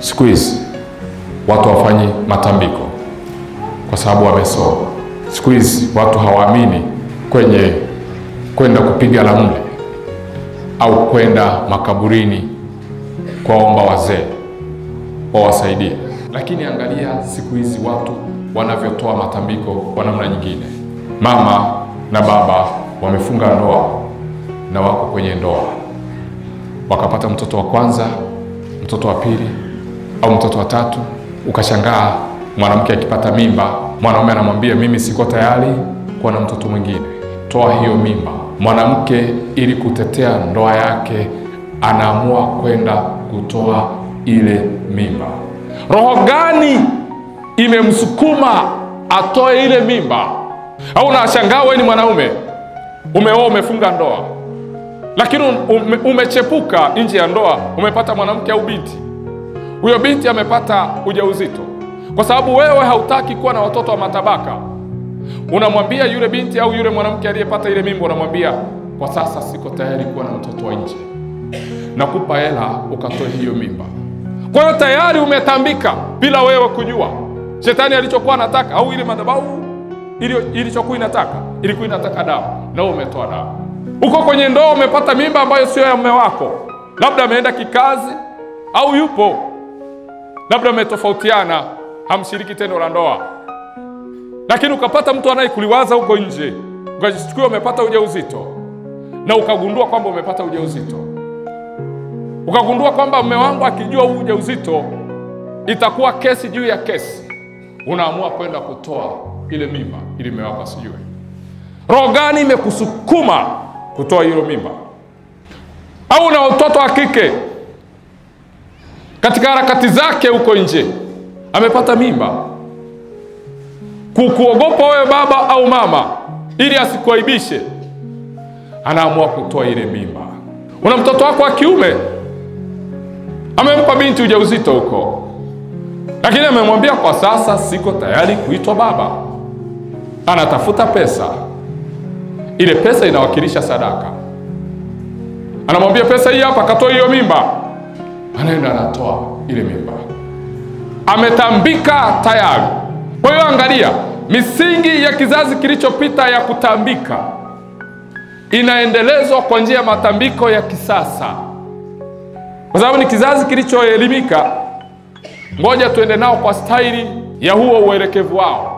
Siku hizi watu hawafanyi matambiko kwa sababu wamesoma. Siku hizi watu hawaamini kwenye kwenda kupiga ramli au kwenda makaburini kuomba wazee wawasaidie. Lakini angalia siku hizi watu wanavyotoa matambiko kwa namna nyingine. Mama na baba wamefunga ndoa na wako kwenye ndoa, wakapata mtoto wa kwanza, mtoto wa pili au mtoto wa tatu. Ukashangaa mwanamke akipata mimba, mwanaume anamwambia mimi siko tayari kuwa na mtoto mwingine, toa hiyo mimba. Mwanamke ili kutetea ndoa yake anaamua kwenda kutoa ile mimba. Roho gani imemsukuma atoe ile mimba? Au unashangaa wewe ni mwanaume, umeoa, umefunga ndoa, lakini umechepuka nje ya ndoa, umepata mwanamke au binti. Huyo binti amepata ujauzito. Kwa sababu wewe hautaki kuwa na watoto wa matabaka, unamwambia yule binti au yule mwanamke aliyepata ile mimba, unamwambia kwa sasa siko tayari kuwa na mtoto wa nje, nakupa hela ukatoe hiyo mimba. Kwa hiyo tayari umetambika bila wewe kujua shetani alichokuwa anataka, au ile madhabahu ilikuwa inataka damu, na umetoa damu. Uko kwenye ndoa, umepata mimba ambayo sio ya mume wako, labda ameenda kikazi au yupo, labda umetofautiana, hamshiriki tendo la ndoa, lakini ukapata mtu anayekuliwaza huko nje, ukajisikia umepata ujauzito, na ukagundua kwamba umepata ujauzito. Ukagundua kwamba mume wangu akijua huu ujauzito itakuwa kesi juu ya kesi. Unaamua kwenda kutoa ile mimba ili mume wako asijue. Roho gani imekusukuma kutoa hiyo mimba? Au na mtoto wa kike katika harakati zake huko nje amepata mimba, kukuogopa wewe baba au mama ili asikuaibishe, anaamua kutoa ile mimba. Una mtoto wako wa kiume amempa binti ujauzito huko, lakini amemwambia kwa sasa siko tayari kuitwa baba, anatafuta pesa. Ile pesa inawakilisha sadaka. Anamwambia pesa hii hapa, katoa hiyo mimba. Anaenda anatoa ile mimba, ametambika tayari. Kwa hiyo angalia, misingi ya kizazi kilichopita ya kutambika inaendelezwa kwa njia ya matambiko ya kisasa, kwa sababu ni kizazi kilichoelimika. Ngoja tuende nao kwa staili ya huo uelekevu wao.